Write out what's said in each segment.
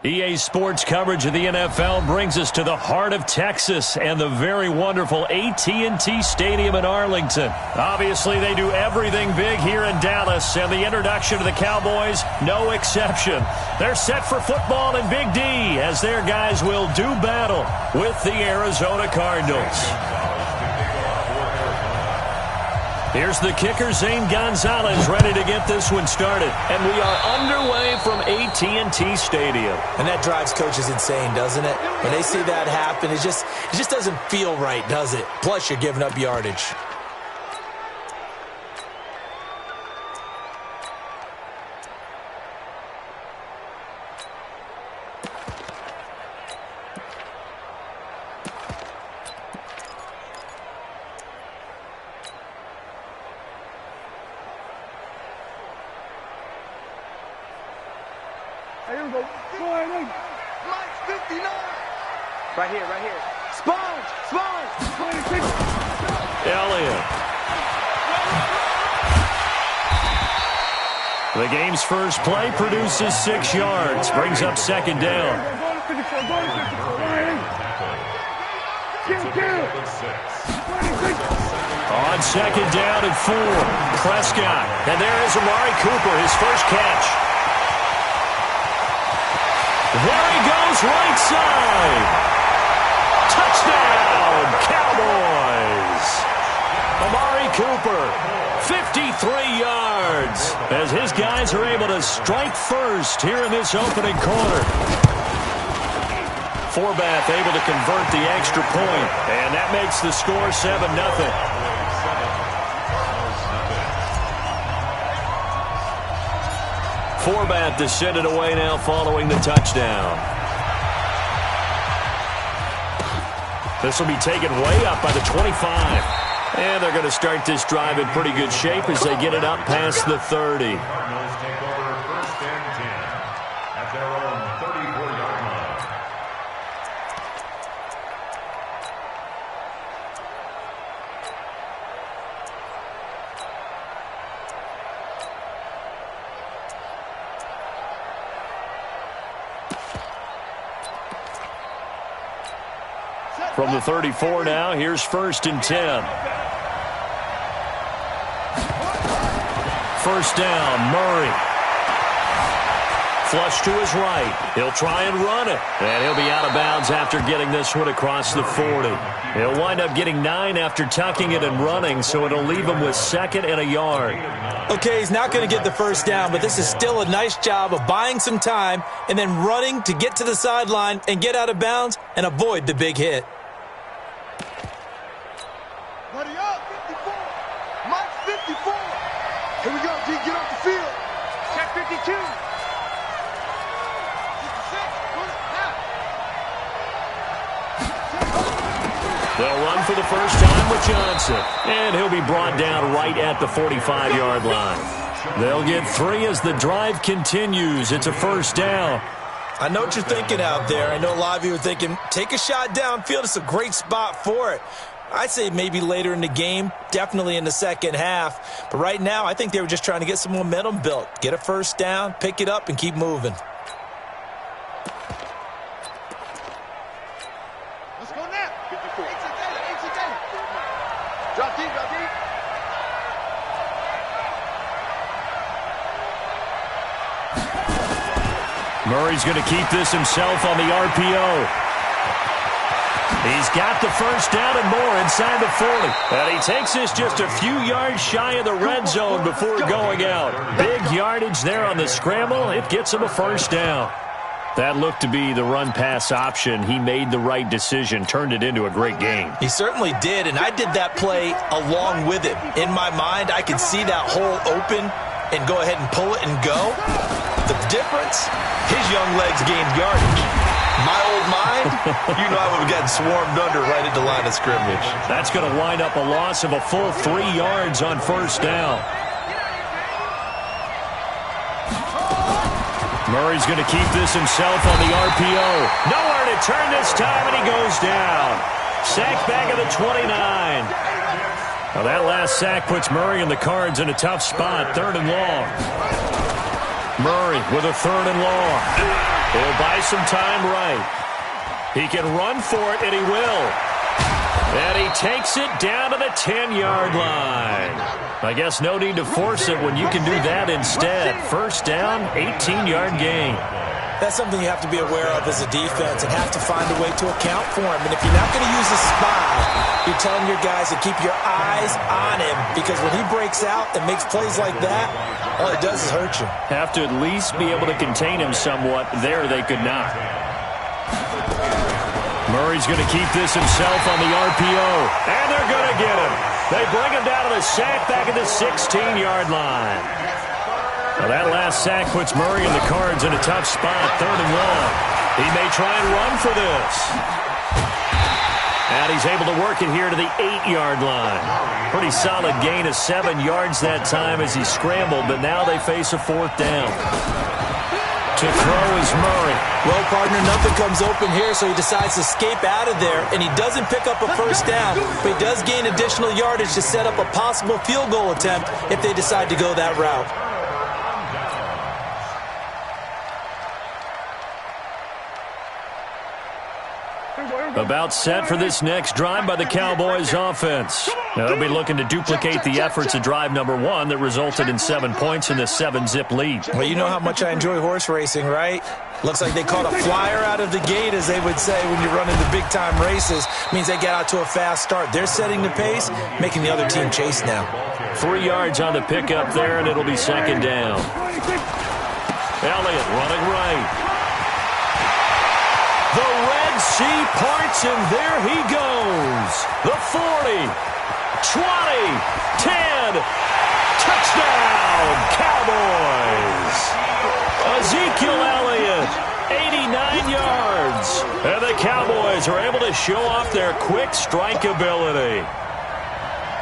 EA Sports coverage of the NFL brings us to the heart of Texas and the very wonderful AT&T Stadium in Arlington. Obviously, they do everything big here in Dallas, and the introduction to the Cowboys, no exception. They're set for football in Big D as their guys will do battle with the Arizona Cardinals. Here's the kicker, Zane Gonzalez, ready to get this one started. And we are underway from AT&T Stadium. And that drives coaches insane, doesn't it? When they see that happen, it just doesn't feel right, does it? Plus, you're giving up yardage. Right here. Sponge! Elliott. The game's first play produces 6 yards. Brings up second down. On second down and 4. Prescott. And there is Amari Cooper, his first catch. There he goes, right side. Touchdown, Cowboys! Amari Cooper, 53 yards, as his guys are able to strike first here in this opening quarter. Forbath able to convert the extra point, and that makes the score 7-0. Forbath to send it away now following the touchdown. This will be taken way up by the 25. And they're going to start this drive in pretty good shape as they get it up past the 30. Cardinals take over first and 10 at their own 34-yard line. From the 34 now, here's first and 10. First down, Murray. Flush to his right. He'll try and run it. And he'll be out of bounds after getting this one across the 40. He'll wind up getting 9 after tucking it and running, so it'll leave him with second and a yard. Okay, he's not going to get the first down, but this is still a nice job of buying some time and then running to get to the sideline and get out of bounds and avoid the big hit. Buddy up, 54. Mike 54. Here we go, D. Get off the field. Check 52. 56. They'll run for the first time with Johnson. And he'll be brought down right at the 45-yard line. They'll get 3 as the drive continues. It's a first down. I know what you're thinking out there. I know a lot of you are thinking, take a shot downfield. It's a great spot for it. I'd say maybe later in the game, definitely in the second half. But right now, I think they were just trying to get some momentum built. Get a first down, pick it up, and keep moving. Let's go now. 54. Drop deep. Murray's going to keep this himself on the RPO. He's got the first down and more inside the 40. And he takes this just a few yards shy of the red zone before going out. Big yardage there on the scramble. It gets him a first down. That looked to be the run-pass option. He made the right decision, turned it into a great game. He certainly did, and I did that play along with him. In my mind, I could see that hole open and go ahead and pull it and go. The difference, his young legs gained yardage. My old mind, you know I would have gotten swarmed under right at the line of scrimmage. That's going to wind up a loss of a full 3 yards on first down. Murray's going to keep this himself on the RPO. Nowhere to turn this time, and he goes down. Sack back at the 29. Now that last sack puts Murray and the Cards in a tough spot, 3rd and long. Murray with a 3rd and long. He'll buy some time right. He can run for it, and he will. And he takes it down to the 10-yard line. I guess no need to force it when you can do that instead. First down, 18-yard gain. That's something you have to be aware of as a defense and have to find a way to account for him. And if you're not going to use a spy, you're telling your guys to keep your eyes on him, because when he breaks out and makes plays like that, all it does is hurt you. Have to at least be able to contain him somewhat. There they could not. Murray's going to keep this himself on the RPO, and they're going to get him. They bring him down to the sack back at the 16-yard line. Well, that last sack puts Murray and the Cards in a tough spot, 3rd and long. He may try and run for this. And he's able to work it here to the 8-yard line. Pretty solid gain of 7 yards that time as he scrambled, but now they face a 4th down. To throw is Murray. Well, partner, nothing comes open here, so he decides to escape out of there, and he doesn't pick up a first down, but he does gain additional yardage to set up a possible field goal attempt if they decide to go that route. About set for this next drive by the Cowboys offense. Now, they'll be looking to duplicate the efforts of drive number 1 that resulted in 7 points in the 7-zip lead. Well, you know how much I enjoy horse racing, right? Looks like they caught a flyer out of the gate, as they would say when you're running the big-time races. Means they get out to a fast start. They're setting the pace, making the other team chase now. 3 yards on the pickup there, and it'll be 2nd down. Elliott running right. The Red Sea parts, and there he goes. The 40, 20, 10, touchdown, Cowboys. Ezekiel Elliott, 89 yards. And the Cowboys are able to show off their quick strike ability.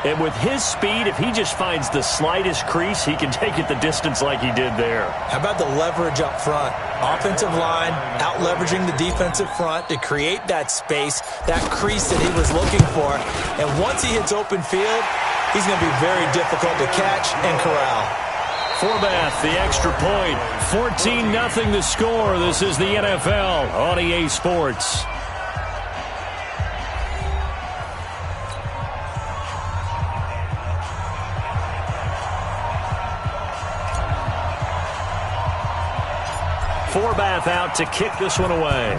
And with his speed, if he just finds the slightest crease, he can take it the distance like he did there. How about the leverage up front? Offensive line out-leveraging the defensive front to create that space, that crease that he was looking for. And once he hits open field, he's going to be very difficult to catch and corral. Forbath, the extra point. 14-0 the score. This is the NFL on EA Sports. Forbath out to kick this one away.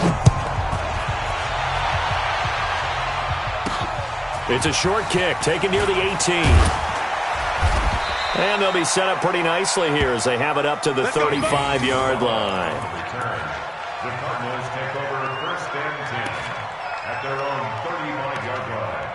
It's a short kick taken near the 18. And they'll be set up pretty nicely here as they have it up to the 35-yard line. The Cardinals take over 1st and 10 at their own 35-yard line.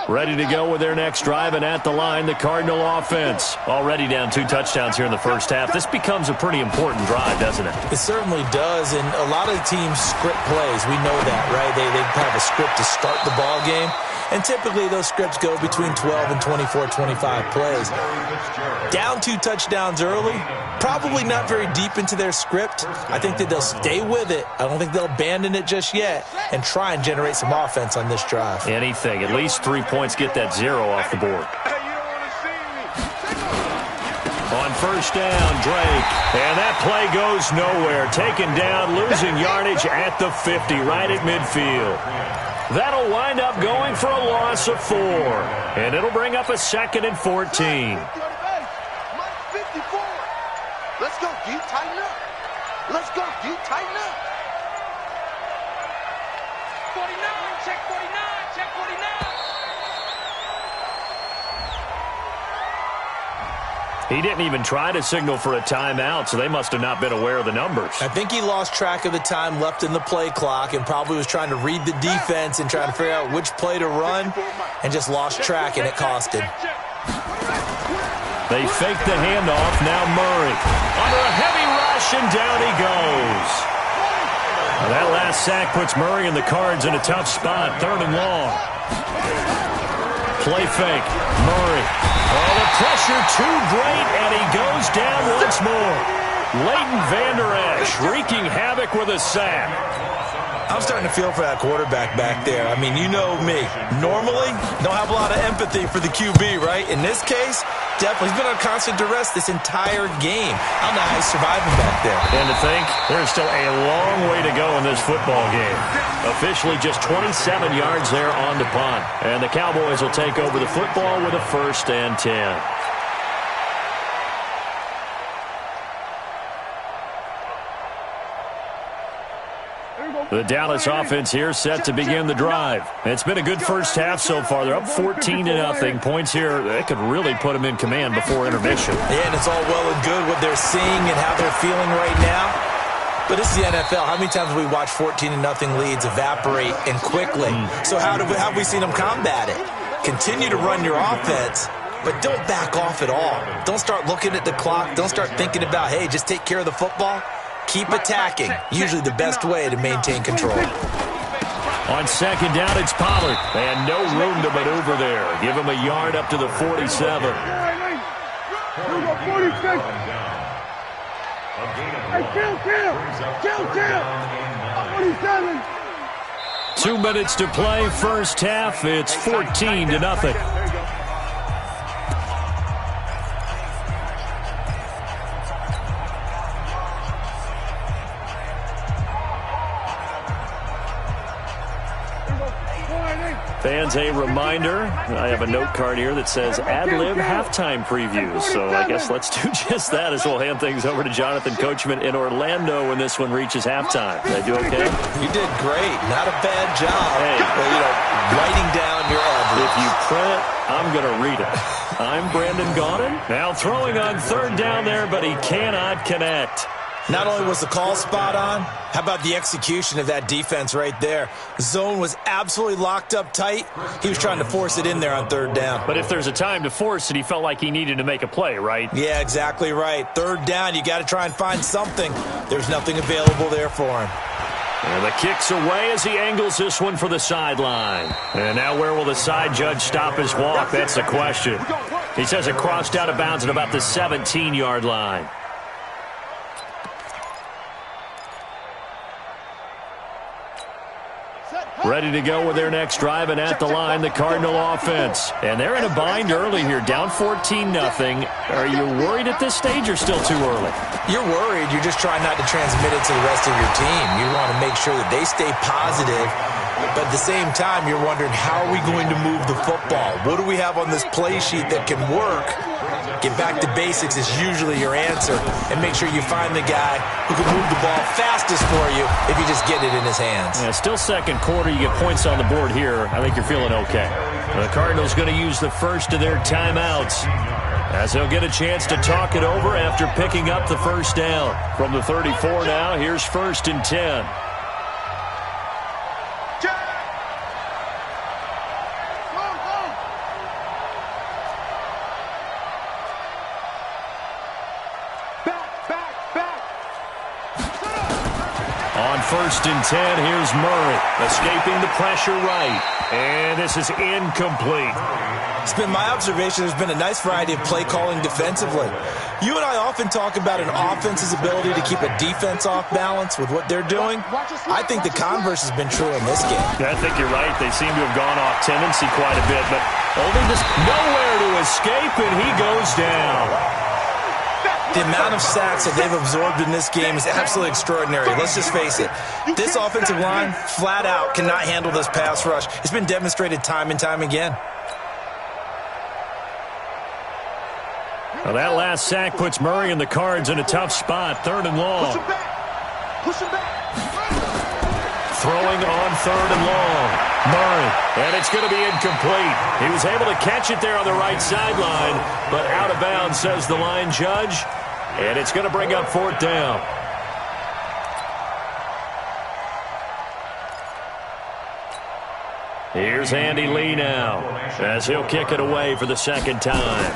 Ready to go with their next drive, and at the line, the Cardinal offense. Already down 2 touchdowns here in the first half. This becomes a pretty important drive, doesn't it? It certainly does, and a lot of teams script plays. We know that, right? They have a script to start the ball game, and typically those scripts go between 12 and 24, 25 plays. Down 2 touchdowns early, probably not very deep into their script. I think that they'll stay with it. I don't think they'll abandon it just yet and try and generate some offense on this drive. Anything. At least 3 points, get that 0 off the board. On first down, Drake. And that play goes nowhere. Taken down, losing yardage at the 50, right at midfield. That'll wind up going for a loss of 4. And it'll bring up a 2nd and 14. Let's go, D. Tighten up. Let's go, D. Tighten up. 49, check 49, check 49. He didn't even try to signal for a timeout, so they must have not been aware of the numbers. I think he lost track of the time left in the play clock and probably was trying to read the defense and trying to figure out which play to run and just lost track, and it cost him. They fake the handoff. Now Murray. Under a heavy rush, and down he goes. Now that last sack puts Murray and the Cards in a tough spot. 3rd and long. Play fake. Murray. Oh, the pressure too great, and he goes down once more. Leighton Vander Esch wreaking havoc with a sack. I'm starting to feel for that quarterback back there. I mean, you know me. Normally, don't have a lot of empathy for the QB, right? In this case, definitely. He's been on constant duress this entire game. I don't know how he's surviving back there. And to think, there's still a long way to go in this football game. Officially just 27 yards there on the punt. And the Cowboys will take over the football with a 1st and 10. The Dallas offense here set to begin the drive. It's been a good first half so far. They're up 14-0. Points here, that could really put them in command before intermission. Yeah, and it's all well and good what they're seeing and how they're feeling right now. But this is the NFL. How many times have we watched 14-0 leads evaporate and quickly? So how have we seen them combat it? Continue to run your offense, but don't back off at all. Don't start looking at the clock. Don't start thinking about, hey, just take care of the football. Keep attacking. Usually the best way to maintain control. On 2nd down, it's Pollard. And no room to maneuver there. Give him a yard up to the 47. Kill. 2 minutes to play. First half, it's 14-0. Fans, a reminder, I have a note card here that says ad-lib halftime previews. So I guess let's do just that as we'll hand things over to Jonathan Coachman in Orlando when this one reaches halftime. Did I do okay? You did great. Not a bad job. Hey. Well, writing down your average. If you print it, I'm going to read it. I'm Brandon Gaudin. Now throwing on 3rd down there, but he cannot connect. Not only was the call spot on, how about the execution of that defense right there? Zone was absolutely locked up tight. He was trying to force it in there on 3rd down. But if there's a time to force it, he felt like he needed to make a play, right? Yeah, exactly right. 3rd down, you got to try and find something. There's nothing available there for him. And the kick's away as he angles this one for the sideline. And now where will the side judge stop his walk? That's the question. He says it crossed out of bounds at about the 17-yard line. Ready to go with their next drive, and at the line, the Cardinal offense. And they're in a bind early here, down 14-0. Are you worried at this stage or still too early? You're worried. You're just trying not to transmit it to the rest of your team. You want to make sure that they stay positive. But at the same time, you're wondering, how are we going to move the football? What do we have on this play sheet that can work? Get back to basics is usually your answer. And make sure you find the guy who can move the ball fastest for you if you just get it in his hands. Yeah, still 2nd quarter. You get points on the board here. I think you're feeling okay. The Cardinals going to use the first of their timeouts, as they'll get a chance to talk it over after picking up the 1st down. From the 34 now, here's 1st and 10. On 1st and 10, here's Murray, escaping the pressure right. And this is incomplete. It's been my observation there's been a nice variety of play calling defensively. You and I often talk about an offense's ability to keep a defense off balance with what they're doing. I think the converse has been true in this game. I think you're right. They seem to have gone off tendency quite a bit, but only just nowhere to escape, and he goes down. The amount of sacks that they've absorbed in this game is absolutely extraordinary. Let's just face it. This offensive line, flat out, cannot handle this pass rush. It's been demonstrated time and time again. Well, that last sack puts Murray and the Cards in a tough spot. 3rd and long. Push him back. Throwing on 3rd and long. Murray, and it's going to be incomplete. He was able to catch it there on the right sideline, but out of bounds, says the line judge. And it's going to bring up 4th down. Here's Andy Lee now, as he'll kick it away for the 2nd time.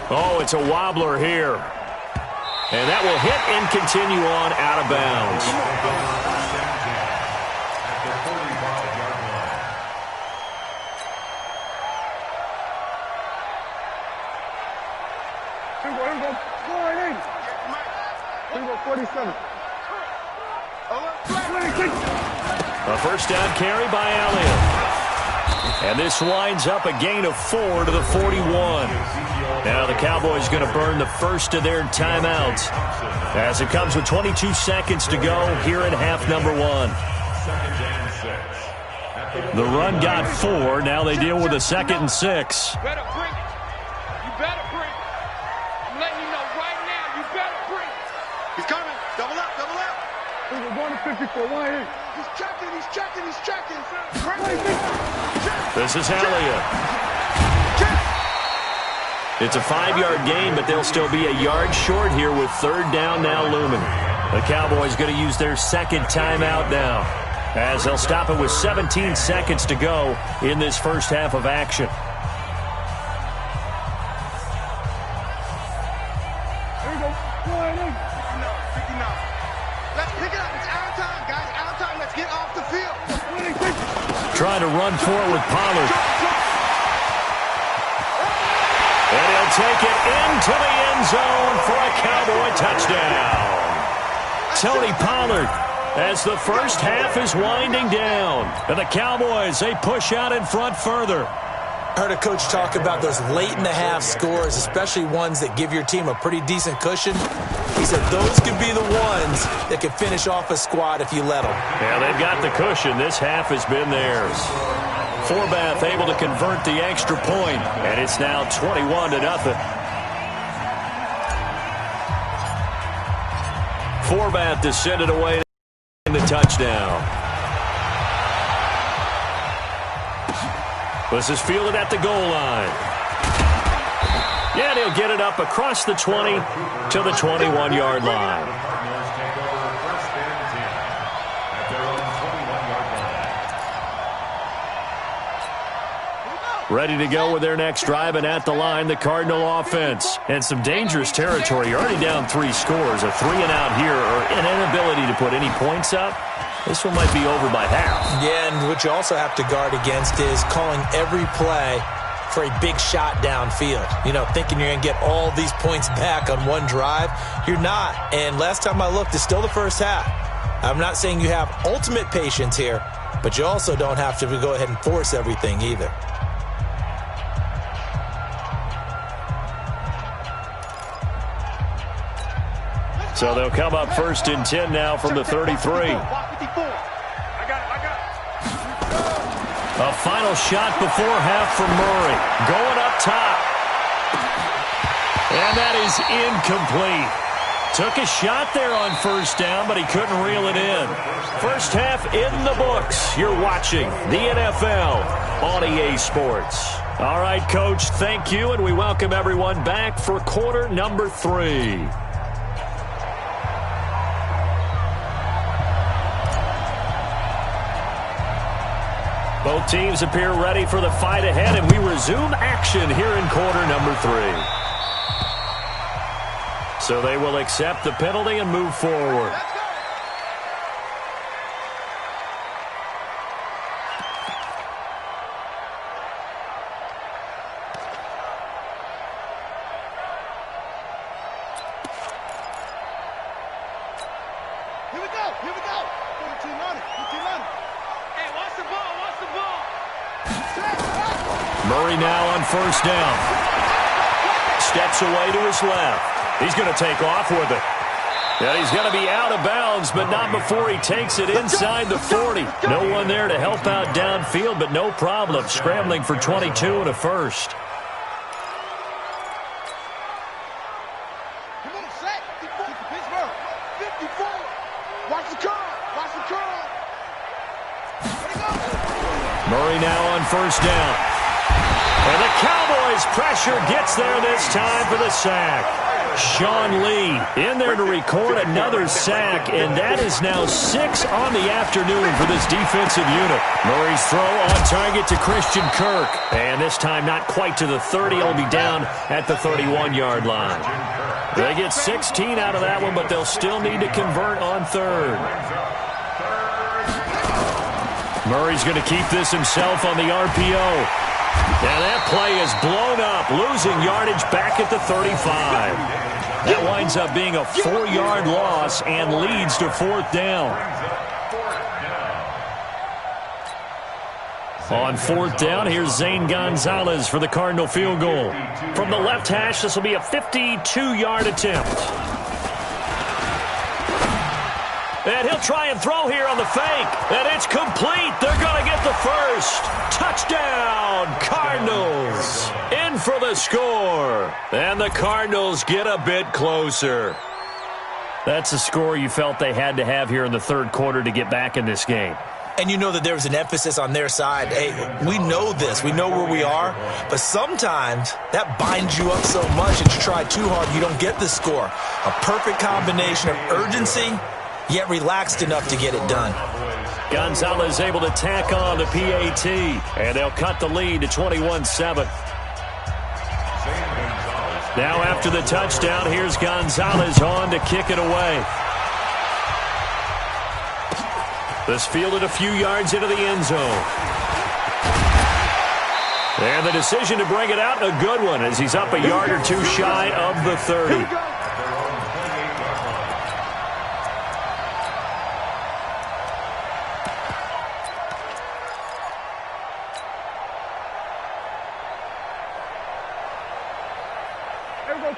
Oh, it's a wobbler here. And that will hit and continue on out of bounds. 47. A first down carry by Elliott. And this winds up a gain of 4 to the 41. Now the Cowboys going to burn the first of their timeouts as it comes with 22 seconds to go here in half number 1. The run got 4. Now they deal with a 2nd and 6. You better bring it. You better bring it. I'm letting you know right now, you better bring it. He's coming. Double up, double up. We're going to 54. Why? He's checking, he's checking, he's checking. This is Elliott. It's a 5-yard gain, but they'll still be a yard short here with 3rd down now looming. The Cowboys going to use their 2nd timeout now, as they'll stop it with 17 seconds to go in this first half of action. There we go. 59. Let's pick it up. It's out of time, guys. Out of time. Let's get off the field. Trying to run for it with Pollard. And he'll take it into the end zone for a Cowboy touchdown. Tony Pollard, as the first half is winding down. And the Cowboys, they push out in front further. I heard a coach talk about those late-in-the-half scores, especially ones that give your team a pretty decent cushion. He said those could be the ones that could finish off a squad if you let them. Yeah, they've got the cushion. This half has been theirs. Forbath able to convert the extra point, and it's now 21-0. Forbath to send it away in the touchdown. This is fielded at the goal line. Yeah, he'll get it up across the 20 to the 21-yard line. Ready to go with their next drive, and at the line, the Cardinal offense. And some dangerous territory. You're already down 3 scores. A 3-and-out here, or an inability to put any points up. This one might be over by half. Yeah, and what you also have to guard against is calling every play for a big shot downfield. You know, thinking you're going to get all these points back on one drive. You're not. And last time I looked, it's still the first half. I'm not saying you have ultimate patience here, but you also don't have to go ahead and force everything either. So they'll come up 1st and 10 now from the 33. A final shot before half from Murray. Going up top. And that is incomplete. Took a shot there on 1st down, but he couldn't reel it in. First half in the books. You're watching the NFL on EA Sports. All right, Coach, thank you, and we welcome everyone back for quarter number 3. Both teams appear ready for the fight ahead, and we resume action here in quarter number 3. So they will accept the penalty and move forward. Here we go. 14 on it. Hey, watch the ball. Murray now on 1st down. Steps away to his left. He's going to take off with it. Yeah, he's going to be out of bounds, but not before he takes it inside the 40. No one there to help out downfield, but no problem. Scrambling for 22 and a first. Come on, set. 54. Pittsburgh. 54. Watch the curl. Murray now on 1st down. And the Cowboys' pressure gets there this time for the sack. Sean Lee in there to record another sack, and that is now 6 on the afternoon for this defensive unit. Murray's throw on target to Christian Kirk, and this time not quite to the 30. He'll be down at the 31-yard line. They get 16 out of that one, but they'll still need to convert on 3rd. Murray's going to keep this himself on the RPO. And that play is blown up, losing yardage back at the 35. That winds up being a 4-yard loss and leads to 4th down. On 4th down, here's Zane Gonzalez for the Cardinal field goal. From the left hash, this will be a 52-yard attempt. And he'll try and throw here on the fake. And it's complete. They're going to get the first. Touchdown, Cardinals. In for the score. And the Cardinals get a bit closer. That's a score you felt they had to have here in the third quarter to get back in this game. And you know that there was an emphasis on their side. Hey, we know this. We know where we are. But sometimes that binds you up so much that you try too hard, you don't get the score. A perfect combination of urgency, yet relaxed enough to get it done. Gonzalez able to tack on the PAT, and they'll cut the lead to 21-7. Now after the touchdown, here's Gonzalez on to kick it away. This fielded a few yards into the end zone. And the decision to bring it out, a good one, as he's up a yard or two shy of the 30.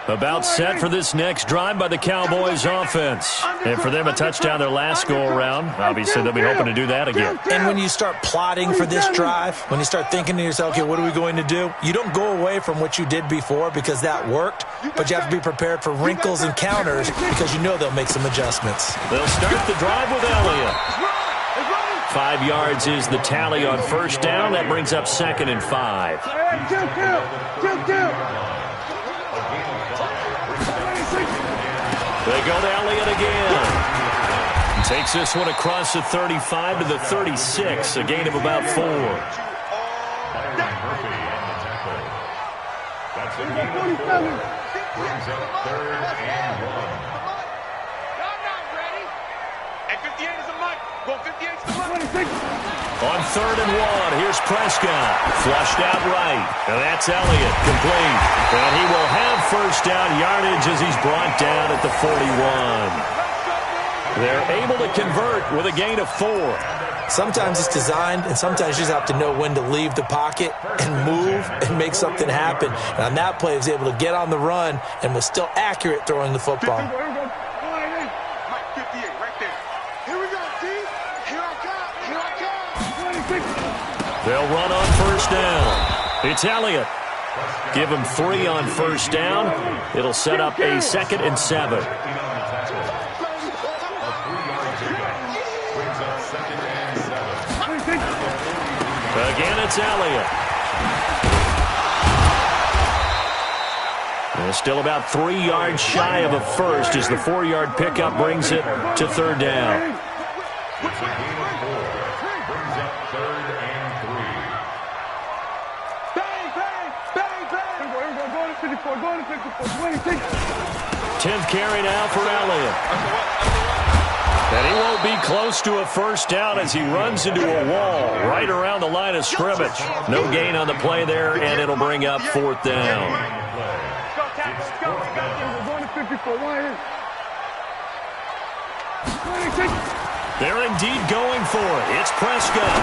About set for this next drive by the Cowboys offense. And for them, a touchdown their last go-around. Obviously, they'll be hoping to do that again. And when you start plotting for this drive, when you start thinking to yourself, okay, what are we going to do? You don't go away from what you did before because that worked, but you have to be prepared for wrinkles and counters because you know they'll make some adjustments. They'll start the drive with Elliott. 5 yards is the tally on first down. That brings up 2nd and 5. They go to Elliott again. He takes this one across the 35 to the 36, a gain of about 4. That's a gain of 4. Brings up 3rd and 1. Y'all not ready. And 58 is a mic. Go 58 is the money. On 3rd and 1, here's Prescott. Flushed out right. And that's Elliott, complete. And he will have first down yardage as he's brought down at the 41. They're able to convert with a gain of 4. Sometimes it's designed, and sometimes you just have to know when to leave the pocket and move and make something happen. And on that play, he was able to get on the run and was still accurate throwing the football. They'll run on first down. It's Elliott. Give him 3 on first down. It'll set up a 2nd and 7. Again, it's Elliott. And still about 3 yards shy of a first as the 4-yard pickup brings it to 3rd down. It's a gain of 4. Brings up 3rd and 3. Bang, bang, bang, bang. Go to 54, go to 54, 10th carry now for Elliott. And he won't be close to a first down as he runs into a wall right around the line of scrimmage. No gain on the play there, and it'll bring up 4th down. Going to 54, They're indeed going for it. It's Prescott.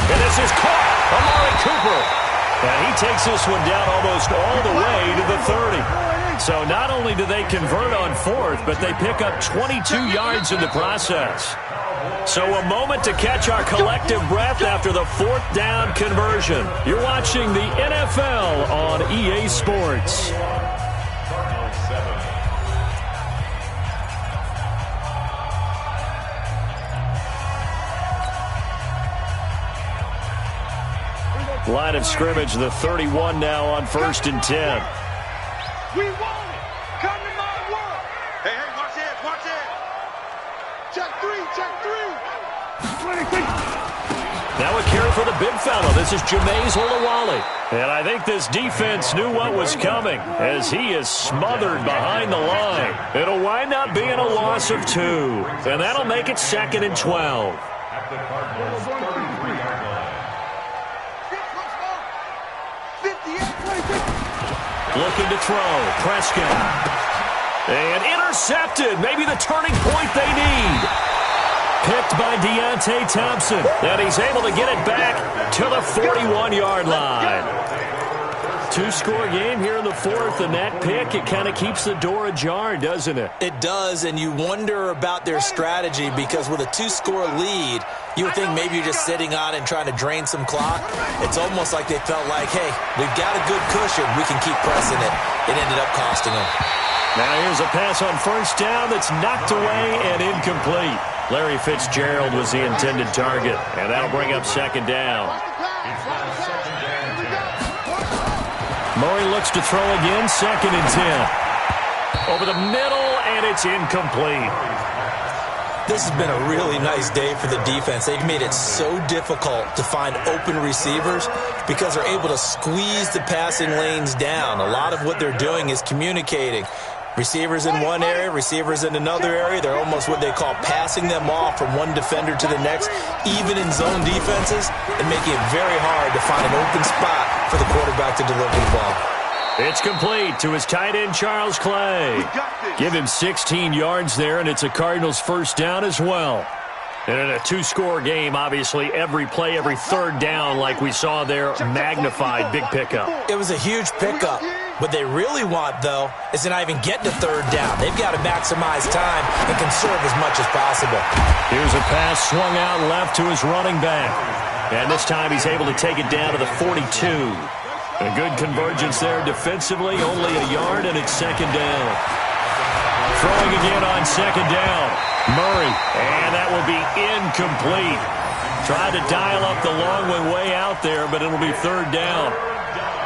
And this is caught. Amari Cooper. And he takes this one down almost all the way to the 30. So not only do they convert on 4th, but they pick up 22 yards in the process. So a moment to catch our collective breath after the 4th down conversion. You're watching the NFL on EA Sports. Line of scrimmage, the 31 now on 1st and 10. We want it. Come to my world. Hey, watch it, watch it. Check 3, check 3. Now a carry for the big fella. This is Jameis Olawale. And I think this defense knew what was coming as he is smothered behind the line. It'll wind up being a loss of 2. And that'll make it 2nd and 12. At the Cardinals' 33-yard line. Looking to throw. Prescott. And intercepted. Maybe the turning point they need. Picked by Deontay Thompson. And he's able to get it back to the 41-yard line. Two-score game here in the fourth, and that pick, it kind of keeps the door ajar, doesn't it? It does, and you wonder about their strategy because with a two-score lead, you would think maybe you're just sitting on it and trying to drain some clock. It's almost like they felt like, hey, we've got a good cushion. We can keep pressing it. It ended up costing them. Now here's a pass on first down that's knocked away and incomplete. Larry Fitzgerald was the intended target, and that'll bring up second down. Murray looks to throw again, 2nd and 10. Over the middle, and it's incomplete. This has been a really nice day for the defense. They've made it so difficult to find open receivers because they're able to squeeze the passing lanes down. A lot of what they're doing is communicating. Receivers in one area, receivers in another area. They're almost what they call passing them off from one defender to the next, even in zone defenses, and making it very hard to find an open spot for the quarterback to deliver the ball. It's complete to his tight end, Charles Clay. Give him 16 yards there, and it's a Cardinals first down as well. And in a two-score game, obviously, every play, every third down, like we saw there, magnified, big pickup. It was a huge pickup. What they really want, though, is to not even get to third down. They've got to maximize time and conserve as much as possible. Here's a pass swung out left to his running back. And this time he's able to take it down to the 42. A good convergence there defensively, only a yard, and it's second down. Throwing again on second down. Murray, and that will be incomplete. Tried to dial up the long one way out there, but it'll be third down.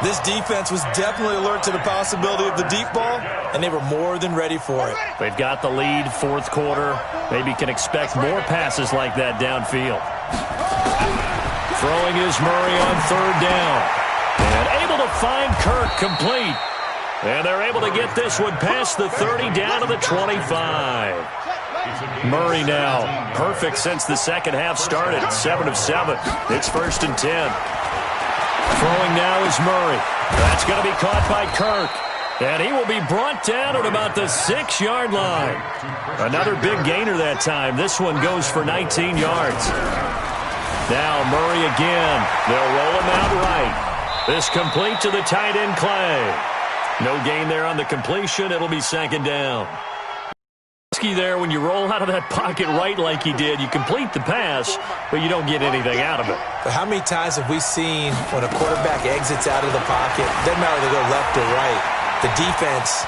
This defense was definitely alert to the possibility of the deep ball, and they were more than ready for it. They've got the lead, fourth quarter. Maybe can expect more passes like that downfield. Throwing is Murray on third down. And able to find Kirk complete. And they're able to get this one past the 30 down to the 25. Murray now perfect since the second half started. 7 of 7. It's 1st and 10. Throwing now is Murray. That's going to be caught by Kirk. And he will be brought down at about the 6-yard line. Another big gainer that time. This one goes for 19 yards. Now Murray again. They'll roll him out right. This complete to the tight end, Clay. No gain there on the completion. It'll be second down. There, when you roll out of that pocket right like he did, you complete the pass, but you don't get anything out of it. But how many times have we seen when a quarterback exits out of the pocket, doesn't matter if they go left or right, the defense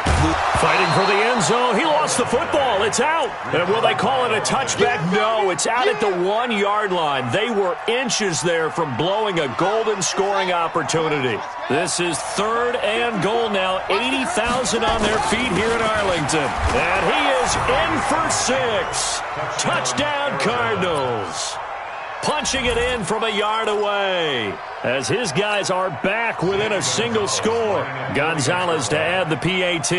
fighting for the end zone. He lost the football. It's out. And will they call it a touchback? No, it's out at the 1-yard line. They were inches there from blowing a golden scoring opportunity. This is 3rd and goal now. 80,000 on their feet here in Arlington. And he is in for 6. Touchdown, Cardinals. Punching it in from a yard away as his guys are back within a single score. Gonzalez to add the PAT.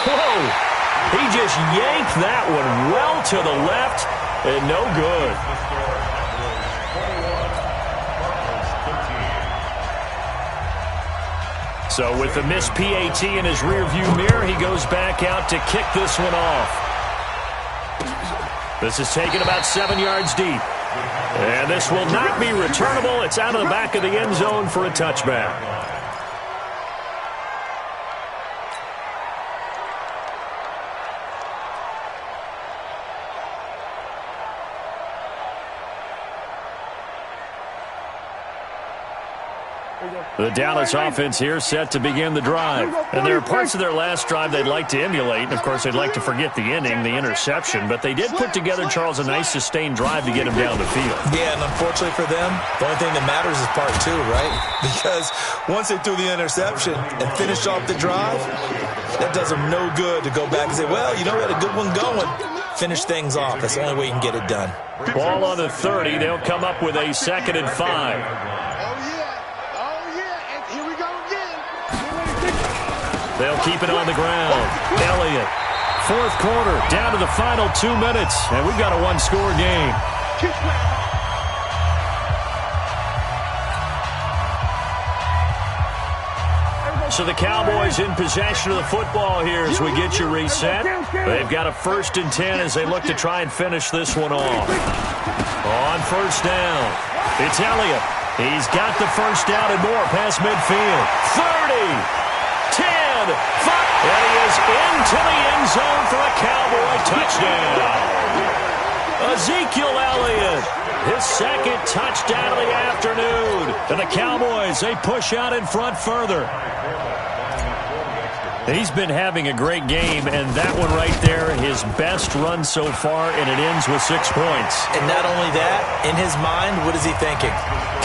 Whoa! He just yanked that one well to the left and no good. So with the missed PAT in his rearview mirror, he goes back out to kick this one off. This is taken about 7 yards deep. And this will not be returnable. It's out of the back of the end zone for a touchback. The Dallas offense here set to begin the drive. And there are parts of their last drive they'd like to emulate. And, of course, they'd like to forget the inning, the interception. But they did put together, Charles, a nice sustained drive to get him down the field. Yeah, and unfortunately for them, the only thing that matters is part 2, right? Because once they threw the interception and finished off the drive, that does them no good to go back and say, well, you know, we had a good one going. Finish things off. That's the only way you can get it done. Ball on the 30. They'll come up with a 2nd and 5. They'll keep it on the ground. Elliott, fourth quarter, down to the final 2 minutes, and we've got a one-score game. So the Cowboys in possession of the football here as we get you reset. They've got a 1st and 10 as they look to try and finish this one off. On 1st down, it's Elliott. He's got the 1st down and more past midfield. 30, 10, 5, and he is into the end zone for a Cowboy touchdown. Ezekiel Elliott, his 2nd touchdown of the afternoon. And the Cowboys, they push out in front further. He's been having a great game, and that one right there, his best run so far, and it ends with 6 points. And not only that, in his mind, what is he thinking?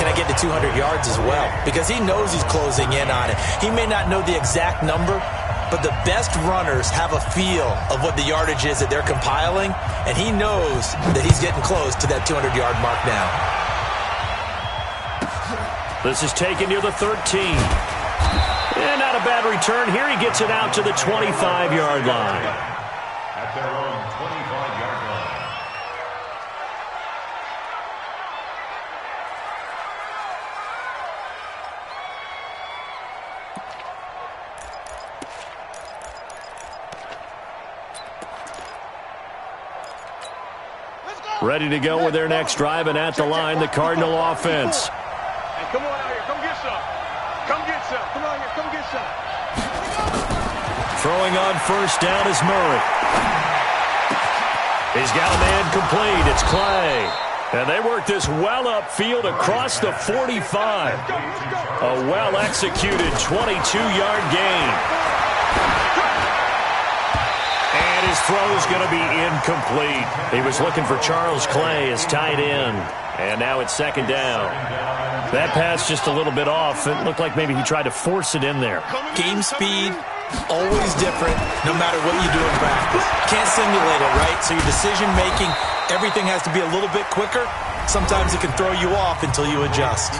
Can I get to 200 yards as well? Because he knows he's closing in on it. He may not know the exact number, but the best runners have a feel of what the yardage is that they're compiling, and he knows that he's getting close to that 200-yard mark now. This is taken near the 13. And not a bad return. Here he gets it out to the 25-yard line. At their own 25-yard line. Ready to go with their next drive, and at the line, the Cardinal offense. Hey, come on out here. Come get some. Come get some. Come on here. Come get some. Throwing on 1st down is Murray. He's got a man complete. It's Clay. And they work this well upfield across the 45. A well-executed 22-yard gain. And his throw's going to be incomplete. He was looking for Charles Clay as tight end. And now it's 2nd down. That pass just a little bit off. It looked like maybe he tried to force it in there. Game speed, always different, no matter what you do in practice. Can't simulate it, right? So your decision-making, everything has to be a little bit quicker. Sometimes it can throw you off until you adjust.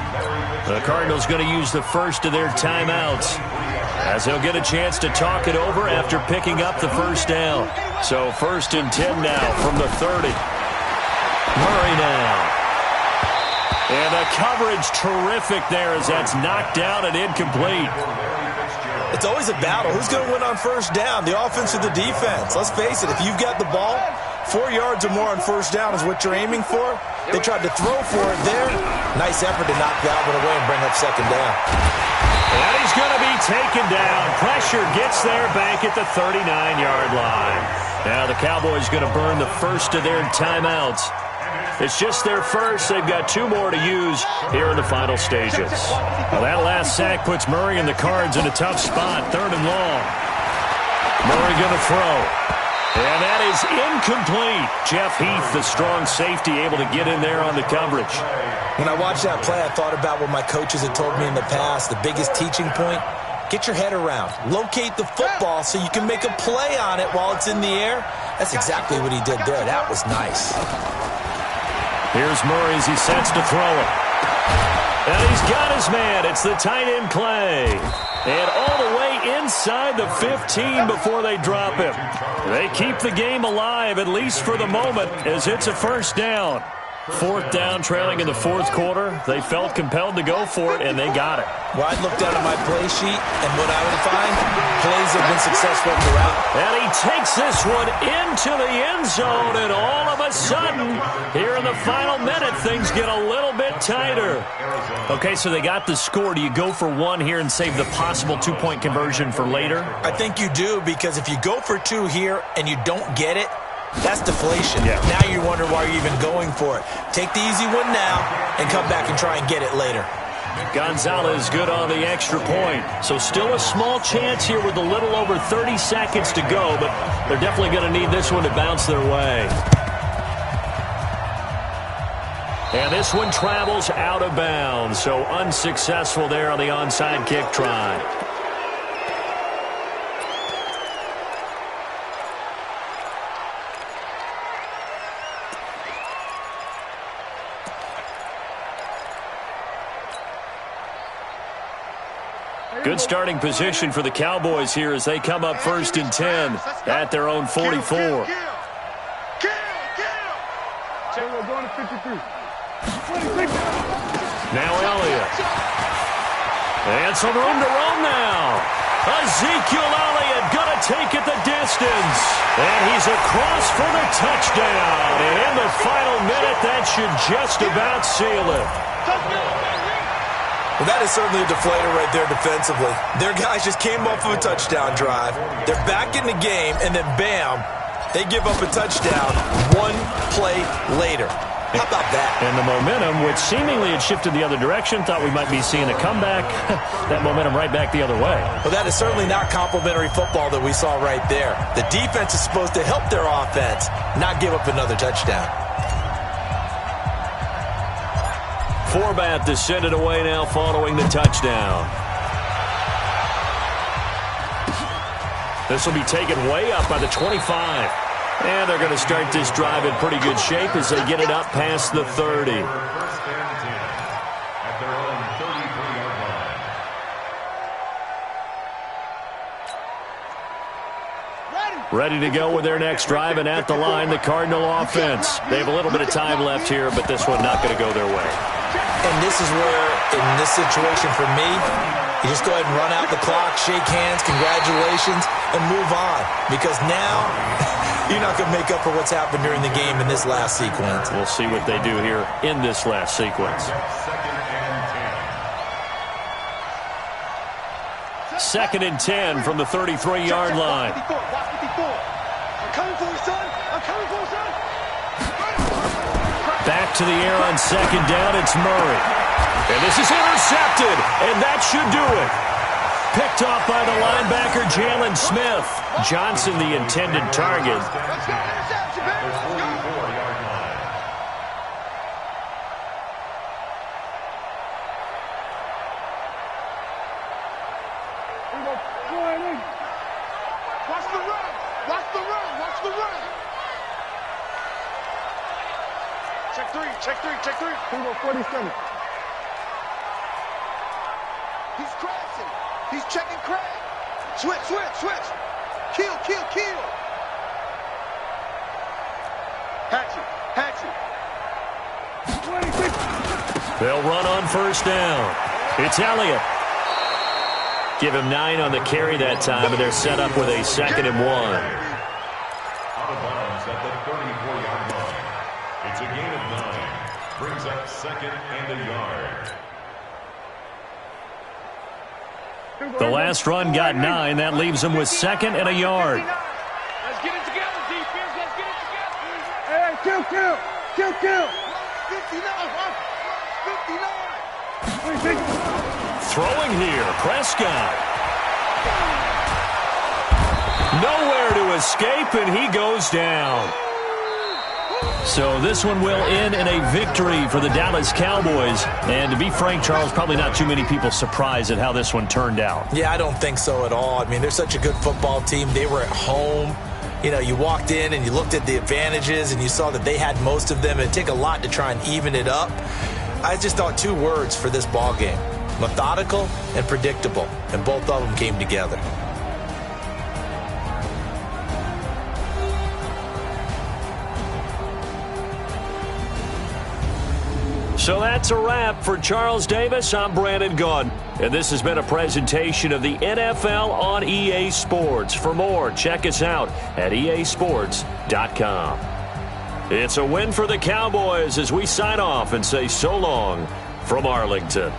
The Cardinals going to use the first of their timeouts, as they'll get a chance to talk it over after picking up the 1st down. So 1st and 10 now from the 30. Murray now. And the coverage terrific there as that's knocked down and incomplete. It's always a battle. Who's going to win on 1st down, the offense or the defense? Let's face it, if you've got the ball, 4 yards or more on 1st down is what you're aiming for. They tried to throw for it there. Nice effort to knock that one away and bring up 2nd down. And he's going to be taken down. Pressure gets there back at the 39-yard line. Now the Cowboys going to burn the first of their timeouts. It's just their first. They've got 2 more to use here in the final stages. Well, that last sack puts Murray and the Cards in a tough spot. 3rd and long. Murray going to throw. And that is incomplete. Jeff Heath, the strong safety, able to get in there on the coverage. When I watched that play, I thought about what my coaches had told me in the past. The biggest teaching point, get your head around. Locate the football so you can make a play on it while it's in the air. That's exactly what he did there. That was nice. Here's Murray as he sets to throw it. And he's got his man. It's the tight end Clay. And all the way inside the 15 before they drop him. They keep the game alive, at least for the moment, as it's a 1st down. 4th down, trailing in the 4th quarter. They felt compelled to go for it, and they got it. Well, I'd look down at my play sheet, and what I would find, plays have been successful throughout. And he takes this one into the end zone, and all of a sudden, here in the final minute, things get a little bit tighter. Okay, so they got the score. Do you go for 1 here and save the possible 2-point conversion for later? I think you do, because if you go for 2 here and you don't get it, that's deflation. Yeah. Now you wonder why you're even going for it. Take the easy one now and come back and try and get it later. Gonzalez good on the extra point. So still a small chance here with a little over 30 seconds to go, but they're definitely going to need this one to bounce their way. And this one travels out of bounds, so unsuccessful there on the onside kick try. Good starting position for the Cowboys here as they come up 1st and 10 at their own 44. Go to 53. Now Elliott. And some room to roam now. Ezekiel Elliott going to take it the distance. And he's across for the touchdown. And in the final minute, that should just about seal it. Well, that is certainly a deflator right there defensively. Their guys just came off of a touchdown drive. They're back in the game, and then bam, they give up a touchdown one play later. How about that? And the momentum, which seemingly had shifted the other direction, thought we might be seeing a comeback. That momentum right back the other way. Well, that is certainly not complimentary football that we saw right there. The defense is supposed to help their offense, not give up another touchdown. Forbath to send it away now following the touchdown. This will be taken way up by the 25. And they're going to start this drive in pretty good shape as they get it up past the 30. First and 10 at their own 33-yard line. Ready to go with their next drive, and at the line, the Cardinal offense. They have a little bit of time left here, but this one not going to go their way. And this is where, in this situation for me, you just go ahead and run out the clock, shake hands, congratulations, and move on. Because now, you're not going to make up for what's happened during the game in this last sequence. We'll see what they do here in this last sequence. Second and 10 from the 33-yard line. I'm coming for you, son. I'm coming for you, son. Back to the air on second down, it's Murray. And this is intercepted, and that should do it. Picked off by the linebacker, Jalen Smith. Johnson, the intended target. Let's go, interception, baby. Let's go. 44-yard line. Watch the run. Watch the run. Watch the run. Check three. Check three. Check three. 47. He's crashing. He's checking crash. Switch, switch, switch. Kill, kill, kill. Hatchet, hatchet. 26. They'll run on first down. It's Elliott. Give him 9 on the carry that time, and they're set up with a 2nd and 1. Out of bounds at the 34-yard line. It's a gain of 9. Brings up 2nd and a yard. The last run got 9. That leaves them with 2nd and a yard. Let's get it together, defense. Let's get it together. Hey, kill, kill. Kill, kill. 59. 59. Throwing here, Prescott. Nowhere to escape, and he goes down. So this one will end in a victory for the Dallas Cowboys. And to be frank, Charles, probably not too many people surprised at how this one turned out. Yeah, I don't think so at all. I mean, they're such a good football team. They were at home. You know, you walked in and you looked at the advantages and you saw that they had most of them. It'd take a lot to try and even it up. I just thought 2 words for this ball game: methodical and predictable. And both of them came together. So that's a wrap for Charles Davis. I'm Brandon Gaudin, and this has been a presentation of the NFL on EA Sports. For more, check us out at easports.com. It's a win for the Cowboys as we sign off and say so long from Arlington.